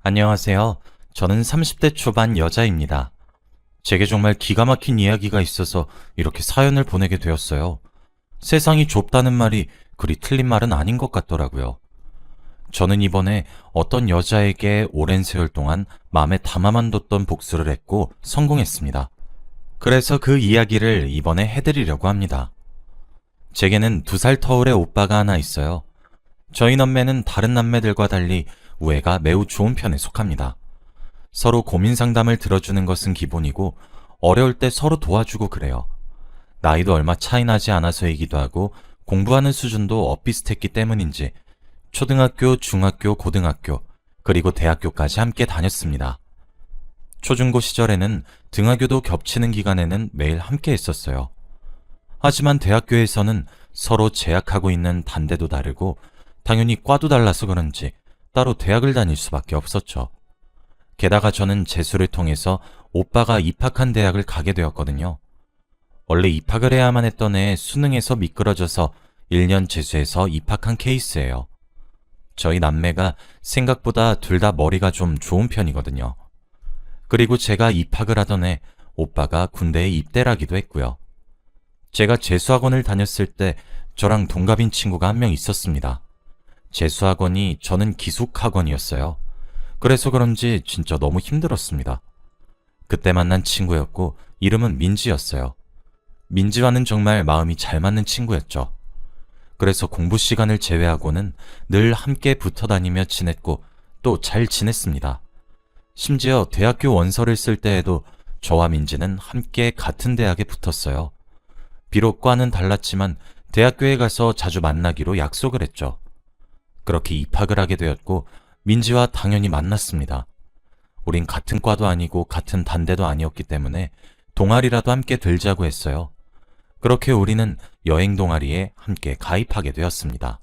안녕하세요. 저는 30대 초반 여자입니다. 제게 정말 기가 막힌 이야기가 있어서 이렇게 사연을 보내게 되었어요. 세상이 좁다는 말이 그리 틀린 말은 아닌 것 같더라고요. 저는 이번에 어떤 여자에게 오랜 세월 동안 마음에 담아만 뒀던 복수를 했고 성공했습니다. 그래서 그 이야기를 이번에 해드리려고 합니다. 제게는 2살 터울의 오빠가 하나 있어요. 저희 남매는 다른 남매들과 달리 우애가 매우 좋은 편에 속합니다. 서로 고민 상담을 들어주는 것은 기본이고 어려울 때 서로 도와주고 그래요. 나이도 얼마 차이 나지 않아서이기도 하고 공부하는 수준도 엇비슷했기 때문인지 초등학교, 중학교, 고등학교, 그리고 대학교까지 함께 다녔습니다. 초중고 시절에는 등하교도 겹치는 기간에는 매일 함께 했었어요. 하지만 대학교에서는 서로 재학하고 있는 단대도 다르고 당연히 과도 달라서 그런지 따로 대학을 다닐 수밖에 없었죠. 게다가 저는 재수를 통해서 오빠가 입학한 대학을 가게 되었거든요. 원래 입학을 해야만 했던 애 수능에서 미끄러져서 1년 재수해서 입학한 케이스예요. 저희 남매가 생각보다 둘 다 머리가 좀 좋은 편이거든요. 그리고 제가 입학을 하던 해 오빠가 군대에 입대를 하기도 했고요. 제가 재수학원을 다녔을 때 저랑 동갑인 친구가 한 명 있었습니다. 재수학원이 저는 기숙학원이었어요. 그래서 그런지 진짜 너무 힘들었습니다. 그때 만난 친구였고 이름은 민지였어요. 민지와는 정말 마음이 잘 맞는 친구였죠. 그래서 공부 시간을 제외하고는 늘 함께 붙어 다니며 지냈고 또 잘 지냈습니다. 심지어 대학교 원서를 쓸 때에도 저와 민지는 함께 같은 대학에 붙었어요. 비록 과는 달랐지만 대학교에 가서 자주 만나기로 약속을 했죠. 그렇게 입학을 하게 되었고 민지와 당연히 만났습니다. 우린 같은 과도 아니고 같은 단대도 아니었기 때문에 동아리라도 함께 들자고 했어요. 그렇게 우리는 여행 동아리에 함께 가입하게 되었습니다.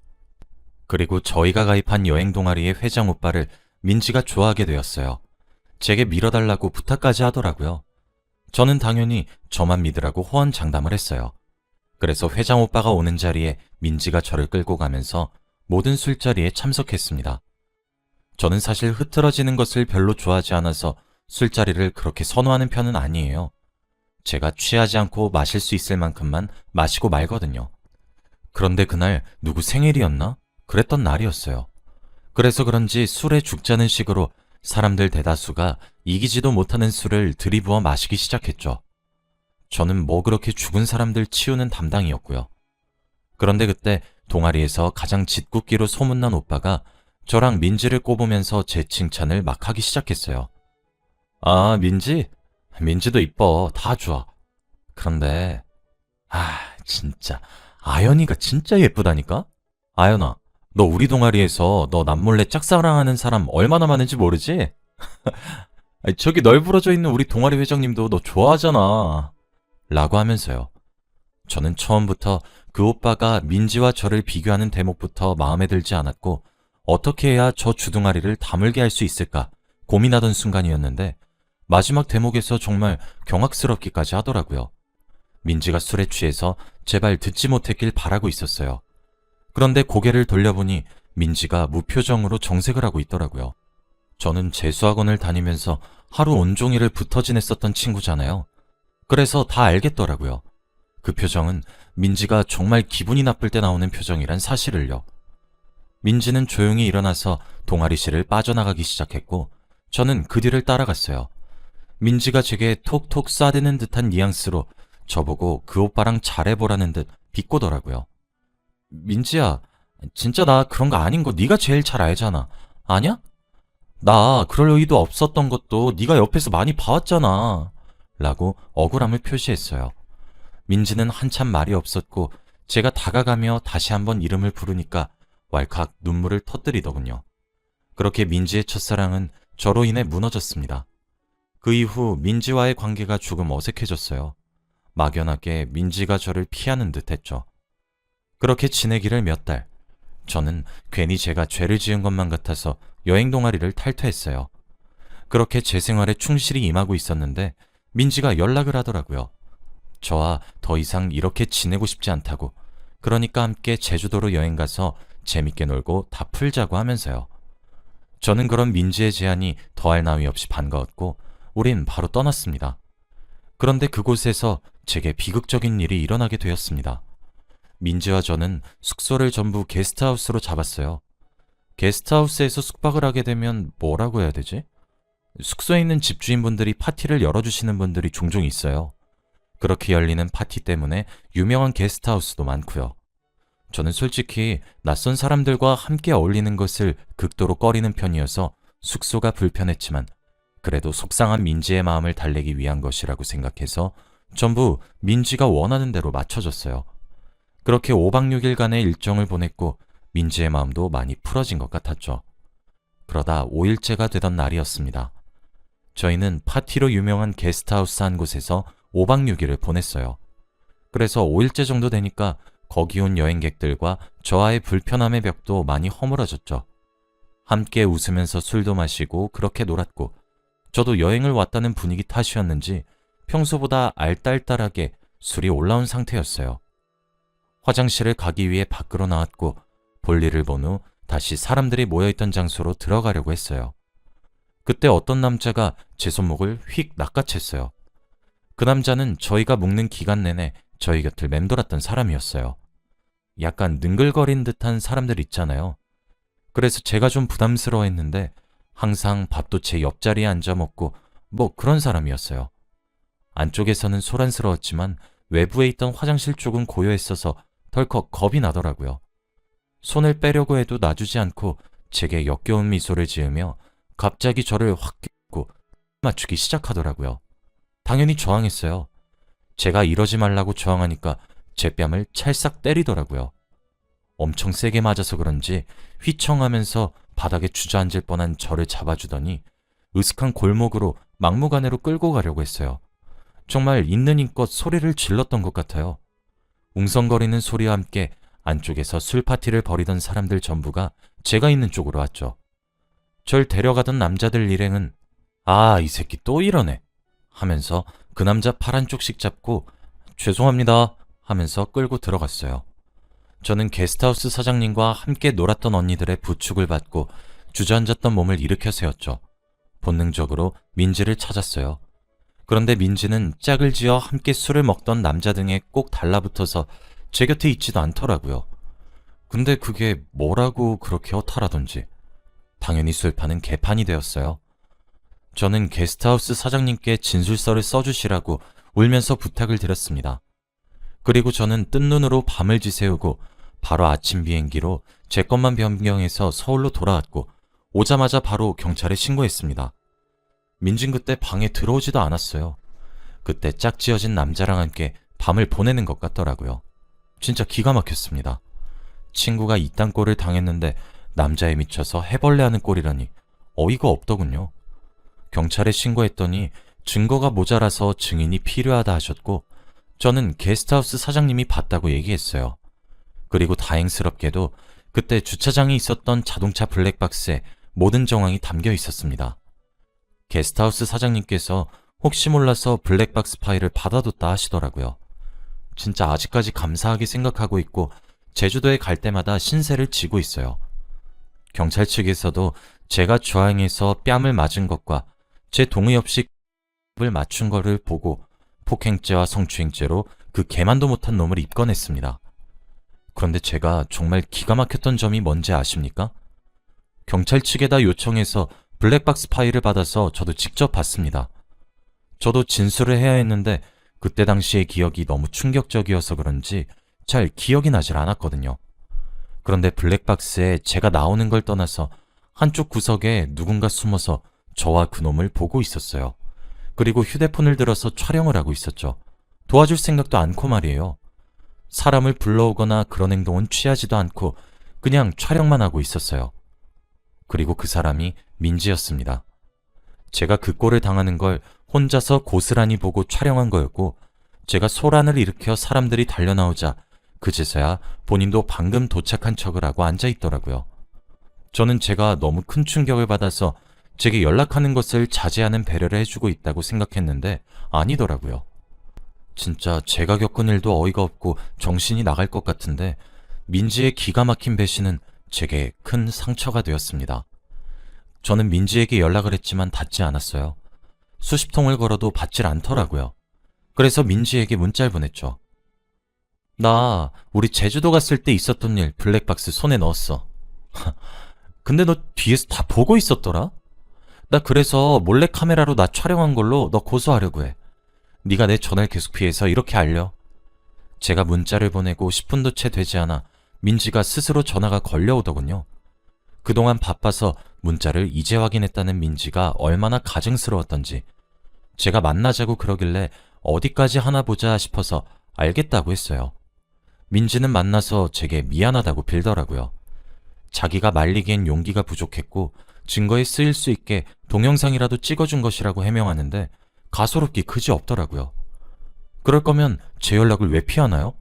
그리고 저희가 가입한 여행 동아리의 회장 오빠를 민지가 좋아하게 되었어요. 제게 밀어달라고 부탁까지 하더라고요. 저는 당연히 저만 믿으라고 호언장담을 했어요. 그래서 회장 오빠가 오는 자리에 민지가 저를 끌고 가면서 모든 술자리에 참석했습니다. 저는 사실 흐트러지는 것을 별로 좋아하지 않아서 술자리를 그렇게 선호하는 편은 아니에요. 제가 취하지 않고 마실 수 있을 만큼만 마시고 말거든요. 그런데 그날 누구 생일이었나? 그랬던 날이었어요. 그래서 그런지 술에 죽자는 식으로 사람들 대다수가 이기지도 못하는 술을 들이부어 마시기 시작했죠. 저는 뭐 그렇게 죽은 사람들 치우는 담당이었고요. 그런데 그때 동아리에서 가장 짓궂기로 소문난 오빠가 저랑 민지를 꼽으면서 제 칭찬을 막 하기 시작했어요. 아, 민지? 민지도 이뻐. 다 좋아. 그런데 진짜 아연이가 진짜 예쁘다니까? 아연아, 너 우리 동아리에서 너 남몰래 짝사랑하는 사람 얼마나 많은지 모르지? 저기 널브러져 있는 우리 동아리 회장님도 너 좋아하잖아. 라고 하면서요. 저는 처음부터 그 오빠가 민지와 저를 비교하는 대목부터 마음에 들지 않았고 어떻게 해야 저 주둥아리를 다물게 할 수 있을까 고민하던 순간이었는데 마지막 대목에서 정말 경악스럽기까지 하더라고요. 민지가 술에 취해서 제발 듣지 못했길 바라고 있었어요. 그런데 고개를 돌려보니 민지가 무표정으로 정색을 하고 있더라고요. 저는 재수학원을 다니면서 하루 온종일을 붙어 지냈었던 친구잖아요. 그래서 다 알겠더라고요. 그 표정은 민지가 정말 기분이 나쁠 때 나오는 표정이란 사실을요. 민지는 조용히 일어나서 동아리실을 빠져나가기 시작했고 저는 그 뒤를 따라갔어요. 민지가 제게 톡톡 쏴대는 듯한 뉘앙스로 저보고 그 오빠랑 잘해보라는 듯 비꼬더라고요. 민지야, 진짜 나 그런 거 아닌 거 네가 제일 잘 알잖아. 아냐? 나 그럴 의도 없었던 것도 네가 옆에서 많이 봐왔잖아. 라고 억울함을 표시했어요. 민지는 한참 말이 없었고 제가 다가가며 다시 한번 이름을 부르니까 왈칵 눈물을 터뜨리더군요. 그렇게 민지의 첫사랑은 저로 인해 무너졌습니다. 그 이후 민지와의 관계가 조금 어색해졌어요. 막연하게 민지가 저를 피하는 듯 했죠. 그렇게 지내기를 몇 달. 저는 괜히 제가 죄를 지은 것만 같아서 여행 동아리를 탈퇴했어요. 그렇게 제 생활에 충실히 임하고 있었는데 민지가 연락을 하더라고요. 저와 더 이상 이렇게 지내고 싶지 않다고. 그러니까 함께 제주도로 여행 가서 재밌게 놀고 다 풀자고 하면서요. 저는 그런 민지의 제안이 더할 나위 없이 반가웠고 우린 바로 떠났습니다. 그런데 그곳에서 제게 비극적인 일이 일어나게 되었습니다. 민지와 저는 숙소를 전부 게스트하우스로 잡았어요. 게스트하우스에서 숙박을 하게 되면 뭐라고 해야 되지? 숙소에 있는 집주인분들이 파티를 열어주시는 분들이 종종 있어요. 그렇게 열리는 파티 때문에 유명한 게스트하우스도 많고요. 저는 솔직히 낯선 사람들과 함께 어울리는 것을 극도로 꺼리는 편이어서 숙소가 불편했지만 그래도 속상한 민지의 마음을 달래기 위한 것이라고 생각해서 전부 민지가 원하는 대로 맞춰줬어요. 그렇게 5박 6일간의 일정을 보냈고 민지의 마음도 많이 풀어진 것 같았죠. 그러다 5일째가 되던 날이었습니다. 저희는 파티로 유명한 게스트하우스 한 곳에서 5박 6일을 보냈어요. 그래서 5일째 정도 되니까 거기 온 여행객들과 저와의 불편함의 벽도 많이 허물어졌죠. 함께 웃으면서 술도 마시고 그렇게 놀았고 저도 여행을 왔다는 분위기 탓이었는지 평소보다 알딸딸하게 술이 올라온 상태였어요. 화장실을 가기 위해 밖으로 나왔고 볼일을 본 후 다시 사람들이 모여있던 장소로 들어가려고 했어요. 그때 어떤 남자가 제 손목을 휙 낚아챘어요. 그 남자는 저희가 묵는 기간 내내 저희 곁을 맴돌았던 사람이었어요. 약간 능글거린 듯한 사람들 있잖아요. 그래서 제가 좀 부담스러워했는데 항상 밥도 제 옆자리에 앉아 먹고 뭐 그런 사람이었어요. 안쪽에서는 소란스러웠지만 외부에 있던 화장실 쪽은 고요했어서 덜컥 겁이 나더라고요. 손을 빼려고 해도 놔주지 않고 제게 역겨운 미소를 지으며 갑자기 저를 확 껴고 맞추기 시작하더라고요. 당연히 저항했어요. 제가 이러지 말라고 저항하니까 제 뺨을 찰싹 때리더라고요. 엄청 세게 맞아서 그런지 휘청하면서 바닥에 주저앉을 뻔한 저를 잡아주더니 으슥한 골목으로 막무가내로 끌고 가려고 했어요. 정말 있는 힘껏 소리를 질렀던 것 같아요. 웅성거리는 소리와 함께 안쪽에서 술 파티를 벌이던 사람들 전부가 제가 있는 쪽으로 왔죠. 절 데려가던 남자들 일행은 아, 이 새끼 또 이러네 하면서 그 남자 팔 한쪽씩 잡고 죄송합니다 하면서 끌고 들어갔어요. 저는 게스트하우스 사장님과 함께 놀았던 언니들의 부축을 받고 주저앉았던 몸을 일으켜 세웠죠. 본능적으로 민지를 찾았어요. 그런데 민지는 짝을 지어 함께 술을 먹던 남자 등에 꼭 달라붙어서 제 곁에 있지도 않더라고요. 근데 그게 뭐라고 그렇게 허탈하던지 당연히 술판은 개판이 되었어요. 저는 게스트하우스 사장님께 진술서를 써주시라고 울면서 부탁을 드렸습니다. 그리고 저는 뜬 눈으로 밤을 지새우고 바로 아침 비행기로 제 것만 변경해서 서울로 돌아왔고 오자마자 바로 경찰에 신고했습니다. 민진 그때 방에 들어오지도 않았어요. 그때 짝지어진 남자랑 함께 밤을 보내는 것 같더라고요. 진짜 기가 막혔습니다. 친구가 이딴 꼴을 당했는데 남자에 미쳐서 해벌레하는 꼴이라니 어이가 없더군요. 경찰에 신고했더니 증거가 모자라서 증인이 필요하다 하셨고 저는 게스트하우스 사장님이 봤다고 얘기했어요. 그리고 다행스럽게도 그때 주차장에 있었던 자동차 블랙박스에 모든 정황이 담겨 있었습니다. 게스트하우스 사장님께서 혹시 몰라서 블랙박스 파일을 받아뒀다 하시더라고요. 진짜 아직까지 감사하게 생각하고 있고 제주도에 갈 때마다 신세를 지고 있어요. 경찰 측에서도 제가 주항해서 뺨을 맞은 것과 제 동의 없이 을 맞춘 거를 보고 폭행죄와 성추행죄로 그 개만도 못한 놈을 입건했습니다. 그런데 제가 정말 기가 막혔던 점이 뭔지 아십니까? 경찰 측에다 요청해서 블랙박스 파일을 받아서 저도 직접 봤습니다. 저도 진술을 해야 했는데 그때 당시의 기억이 너무 충격적이어서 그런지 잘 기억이 나질 않았거든요. 그런데 블랙박스에 제가 나오는 걸 떠나서 한쪽 구석에 누군가 숨어서 저와 그놈을 보고 있었어요. 그리고 휴대폰을 들어서 촬영을 하고 있었죠. 도와줄 생각도 않고 말이에요. 사람을 불러오거나 그런 행동은 취하지도 않고 그냥 촬영만 하고 있었어요. 그리고 그 사람이 민지였습니다. 제가 그 꼴을 당하는 걸 혼자서 고스란히 보고 촬영한 거였고 제가 소란을 일으켜 사람들이 달려나오자 그제서야 본인도 방금 도착한 척을 하고 앉아있더라고요. 저는 제가 너무 큰 충격을 받아서 제게 연락하는 것을 자제하는 배려를 해주고 있다고 생각했는데 아니더라고요. 진짜 제가 겪은 일도 어이가 없고 정신이 나갈 것 같은데 민지의 기가 막힌 배신은 제게 큰 상처가 되었습니다. 저는 민지에게 연락을 했지만 닿지 않았어요. 수십 통을 걸어도 받질 않더라고요. 그래서 민지에게 문자를 보냈죠. 나 우리 제주도 갔을 때 있었던 일 블랙박스 손에 넣었어. 근데 너 뒤에서 다 보고 있었더라? 나 그래서 몰래카메라로 나 촬영한 걸로 너 고소하려고 해. 네가 내 전화를 계속 피해서 이렇게 알려. 제가 문자를 보내고 10분도 채 되지 않아 민지가 스스로 전화가 걸려오더군요. 그동안 바빠서 문자를 이제 확인했다는 민지가 얼마나 가증스러웠던지 제가 만나자고 그러길래 어디까지 하나 보자 싶어서 알겠다고 했어요. 민지는 만나서 제게 미안하다고 빌더라고요. 자기가 말리기엔 용기가 부족했고 증거에 쓰일 수 있게 동영상이라도 찍어준 것이라고 해명하는데 가소롭기 그지 없더라고요. 그럴 거면 제 연락을 왜 피하나요?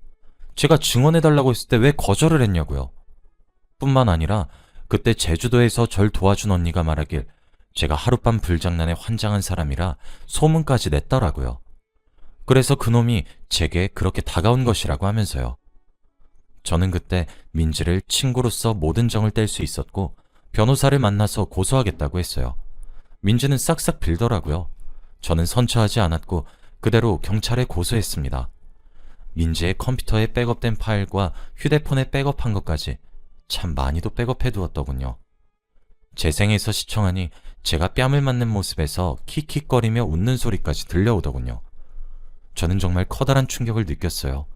제가 증언해달라고 했을 때 왜 거절을 했냐고요. 뿐만 아니라 그때 제주도에서 절 도와준 언니가 말하길 제가 하룻밤 불장난에 환장한 사람이라 소문까지 냈더라고요. 그래서 그놈이 제게 그렇게 다가온 것이라고 하면서요. 저는 그때 민지를 친구로서 모든 정을 뗄 수 있었고 변호사를 만나서 고소하겠다고 했어요. 민지는 싹싹 빌더라고요. 저는 선처하지 않았고 그대로 경찰에 고소했습니다. 민지의 컴퓨터에 백업된 파일과 휴대폰에 백업한 것까지 참 많이도 백업해두었더군요. 재생해서 시청하니 제가 뺨을 맞는 모습에서 킥킥거리며 웃는 소리까지 들려오더군요. 저는 정말 커다란 충격을 느꼈어요.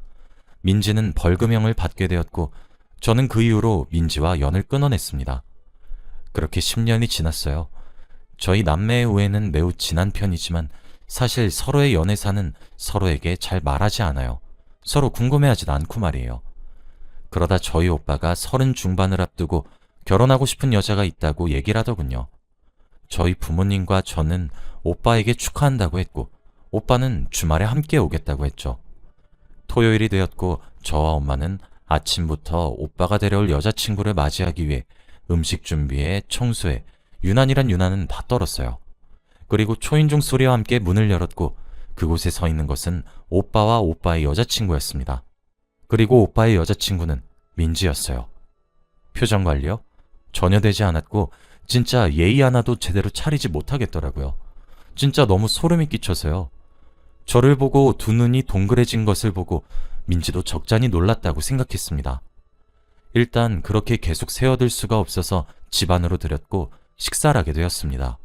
민지는 벌금형을 받게 되었고 저는 그 이후로 민지와 연을 끊어냈습니다. 그렇게 10년이 지났어요. 저희 남매의 우애는 매우 진한 편이지만 사실 서로의 연애사는 서로에게 잘 말하지 않아요. 서로 궁금해하지도 않고 말이에요. 그러다 저희 오빠가 30 중반을 앞두고 결혼하고 싶은 여자가 있다고 얘기를 하더군요. 저희 부모님과 저는 오빠에게 축하한다고 했고 오빠는 주말에 함께 오겠다고 했죠. 토요일이 되었고 저와 엄마는 아침부터 오빠가 데려올 여자친구를 맞이하기 위해 음식 준비에 청소에 유난이란 유난은 다 떨었어요. 그리고 초인종 소리와 함께 문을 열었고 그곳에 서 있는 것은 오빠와 오빠의 여자친구였습니다. 그리고 오빠의 여자친구는 민지였어요. 표정 관리요? 전혀 되지 않았고 진짜 예의 하나도 제대로 차리지 못하겠더라고요. 진짜 너무 소름이 끼쳐서요. 저를 보고 두 눈이 동그래진 것을 보고 민지도 적잖이 놀랐다고 생각했습니다. 일단 그렇게 계속 세워둘 수가 없어서 집 안으로 들였고 식사를 하게 되었습니다.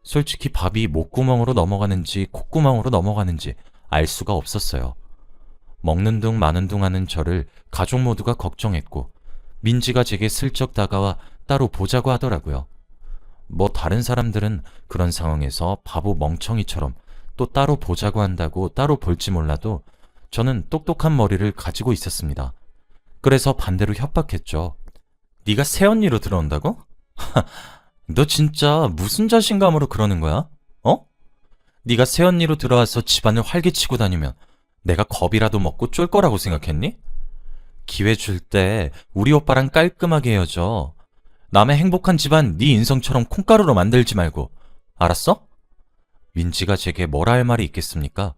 솔직히 밥이 목구멍으로 넘어가는지 콧구멍으로 넘어가는지 알 수가 없었어요. 먹는 둥 마는 둥 하는 저를 가족 모두가 걱정했고 민지가 제게 슬쩍 다가와 따로 보자고 하더라고요. 뭐 다른 사람들은 그런 상황에서 바보 멍청이처럼 또 따로 보자고 한다고 따로 볼지 몰라도 저는 똑똑한 머리를 가지고 있었습니다. 그래서 반대로 협박했죠. 네가 새언니로 들어온다고? 너 진짜 무슨 자신감으로 그러는 거야? 어? 네가 새언니로 들어와서 집안을 활개치고 다니면 내가 겁이라도 먹고 쫄 거라고 생각했니? 기회 줄 때 우리 오빠랑 깔끔하게 헤어져. 남의 행복한 집안 네 인성처럼 콩가루로 만들지 말고. 알았어? 민지가 제게 뭐라 할 말이 있겠습니까?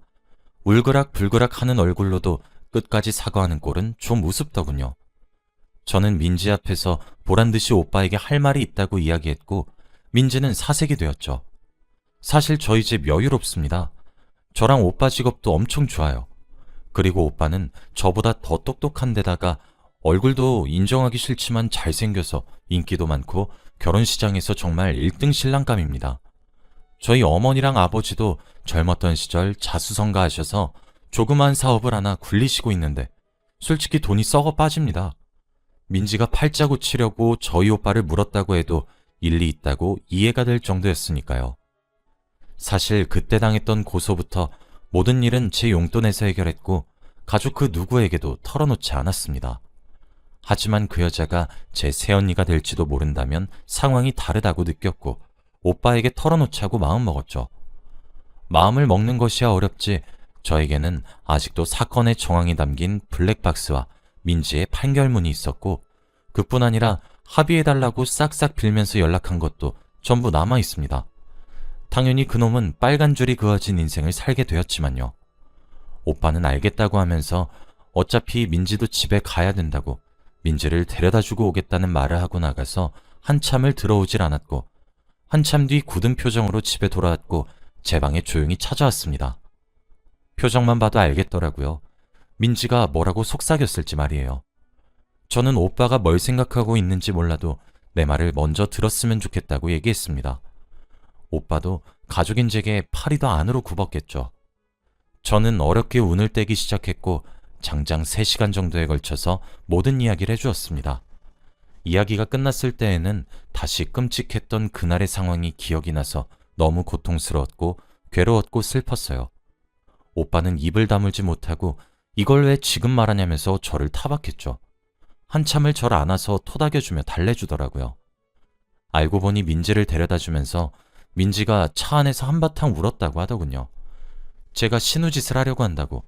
울그락불그락 하는 얼굴로도 끝까지 사과하는 꼴은 좀 우습더군요. 저는 민지 앞에서 보란듯이 오빠에게 할 말이 있다고 이야기했고 민지는 사색이 되었죠. 사실 저희 집 여유롭습니다. 저랑 오빠 직업도 엄청 좋아요. 그리고 오빠는 저보다 더 똑똑한 데다가 얼굴도 인정하기 싫지만 잘생겨서 인기도 많고 결혼시장에서 정말 1등 신랑감입니다. 저희 어머니랑 아버지도 젊었던 시절 자수성가하셔서 조그만 사업을 하나 굴리시고 있는데 솔직히 돈이 썩어 빠집니다. 민지가 팔자 고치려고 저희 오빠를 물었다고 해도 일리 있다고 이해가 될 정도였으니까요. 사실 그때 당했던 고소부터 모든 일은 제 용돈에서 해결했고 가족 그 누구에게도 털어놓지 않았습니다. 하지만 그 여자가 제 새언니가 될지도 모른다면 상황이 다르다고 느꼈고 오빠에게 털어놓자고 마음먹었죠. 마음을 먹는 것이야 어렵지 저에게는 아직도 사건의 정황이 담긴 블랙박스와 민지의 판결문이 있었고 그뿐 아니라 합의해달라고 싹싹 빌면서 연락한 것도 전부 남아있습니다. 당연히 그놈은 빨간 줄이 그어진 인생을 살게 되었지만요. 오빠는 알겠다고 하면서 어차피 민지도 집에 가야 된다고 민지를 데려다주고 오겠다는 말을 하고 나가서 한참을 들어오질 않았고 한참 뒤 굳은 표정으로 집에 돌아왔고 제 방에 조용히 찾아왔습니다. 표정만 봐도 알겠더라고요. 민지가 뭐라고 속삭였을지 말이에요. 저는 오빠가 뭘 생각하고 있는지 몰라도 내 말을 먼저 들었으면 좋겠다고 얘기했습니다. 오빠도 가족인 제게 팔이 더 안으로 굽었겠죠. 저는 어렵게 운을 떼기 시작했고 장장 3시간 정도에 걸쳐서 모든 이야기를 해주었습니다. 이야기가 끝났을 때에는 다시 끔찍했던 그날의 상황이 기억이 나서 너무 고통스러웠고 괴로웠고 슬펐어요. 오빠는 입을 다물지 못하고 이걸 왜 지금 말하냐면서 저를 타박했죠. 한참을 절 안아서 토닥여주며 달래주더라고요. 알고 보니 민지를 데려다주면서 민지가 차 안에서 한바탕 울었다고 하더군요. 제가 신우짓을 하려고 한다고,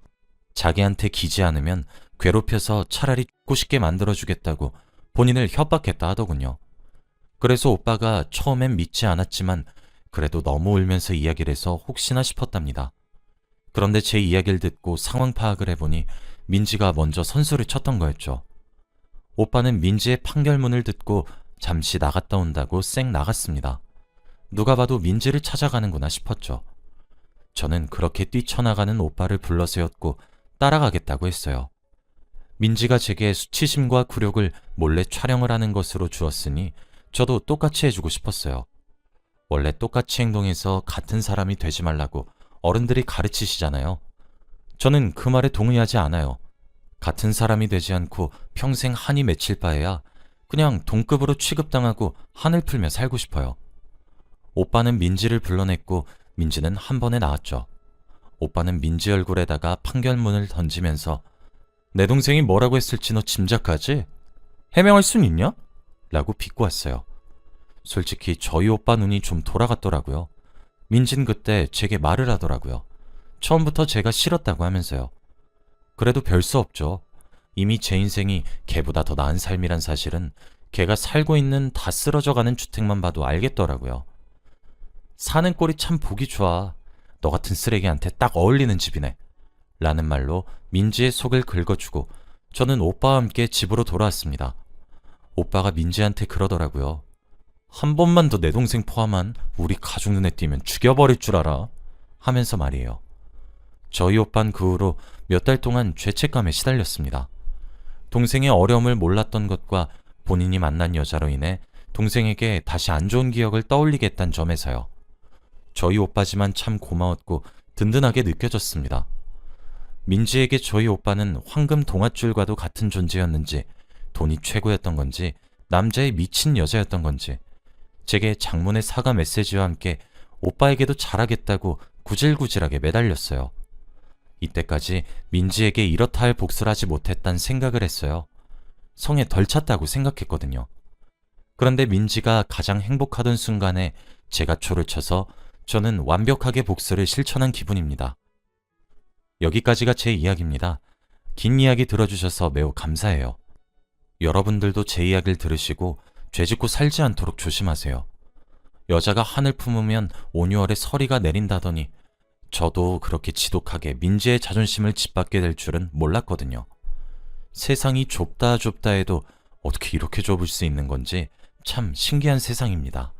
자기한테 기지 않으면 괴롭혀서 차라리 죽고 싶게 만들어주겠다고 본인을 협박했다 하더군요. 그래서 오빠가 처음엔 믿지 않았지만 그래도 너무 울면서 이야기를 해서 혹시나 싶었답니다. 그런데 제 이야기를 듣고 상황 파악을 해보니 민지가 먼저 선수를 쳤던 거였죠. 오빠는 민지의 판결문을 듣고 잠시 나갔다 온다고 쌩 나갔습니다. 누가 봐도 민지를 찾아가는구나 싶었죠. 저는 그렇게 뛰쳐나가는 오빠를 불러세웠고 따라가겠다고 했어요. 민지가 제게 수치심과 굴욕을 몰래 촬영을 하는 것으로 주었으니 저도 똑같이 해주고 싶었어요. 원래 똑같이 행동해서 같은 사람이 되지 말라고 어른들이 가르치시잖아요. 저는 그 말에 동의하지 않아요. 같은 사람이 되지 않고 평생 한이 맺힐 바에야 그냥 동급으로 취급당하고 한을 풀며 살고 싶어요. 오빠는 민지를 불러냈고 민지는 한 번에 나왔죠. 오빠는 민지 얼굴에다가 판결문을 던지면서 내 동생이 뭐라고 했을지 너 짐작하지? 해명할 순 있냐? 라고 비꼬았어요. 솔직히 저희 오빠 눈이 좀 돌아갔더라고요. 민진 그때 제게 말을 하더라고요. 처음부터 제가 싫었다고 하면서요. 그래도 별 수 없죠. 이미 제 인생이 걔보다 더 나은 삶이란 사실은 걔가 살고 있는 다 쓰러져가는 주택만 봐도 알겠더라고요. 사는 꼴이 참 보기 좋아. 너 같은 쓰레기한테 딱 어울리는 집이네. 라는 말로 민지의 속을 긁어주고 저는 오빠와 함께 집으로 돌아왔습니다. 오빠가 민지한테 그러더라고요. 한 번만 더 내 동생 포함한 우리 가족 눈에 띄면 죽여버릴 줄 알아. 하면서 말이에요. 저희 오빠는 그 후로 몇 달 동안 죄책감에 시달렸습니다. 동생의 어려움을 몰랐던 것과 본인이 만난 여자로 인해 동생에게 다시 안 좋은 기억을 떠올리게 했단 점에서요. 저희 오빠지만 참 고마웠고 든든하게 느껴졌습니다. 민지에게 저희 오빠는 황금 동아줄과도 같은 존재였는지 돈이 최고였던 건지 남자의 미친 여자였던 건지 제게 장문의 사과 메시지와 함께 오빠에게도 잘하겠다고 구질구질하게 매달렸어요. 이때까지 민지에게 이렇다 할 복수를 하지 못했단 생각을 했어요. 성에 덜 찼다고 생각했거든요. 그런데 민지가 가장 행복하던 순간에 제가 초를 쳐서 저는 완벽하게 복수를 실천한 기분입니다. 여기까지가 제 이야기입니다. 긴 이야기 들어주셔서 매우 감사해요. 여러분들도 제 이야기를 들으시고 죄짓고 살지 않도록 조심하세요. 여자가 한을 품으면 온유월에 서리가 내린다더니 저도 그렇게 지독하게 민지의 자존심을 짓밟게 될 줄은 몰랐거든요. 세상이 좁다 좁다 해도 어떻게 이렇게 좁을 수 있는 건지 참 신기한 세상입니다.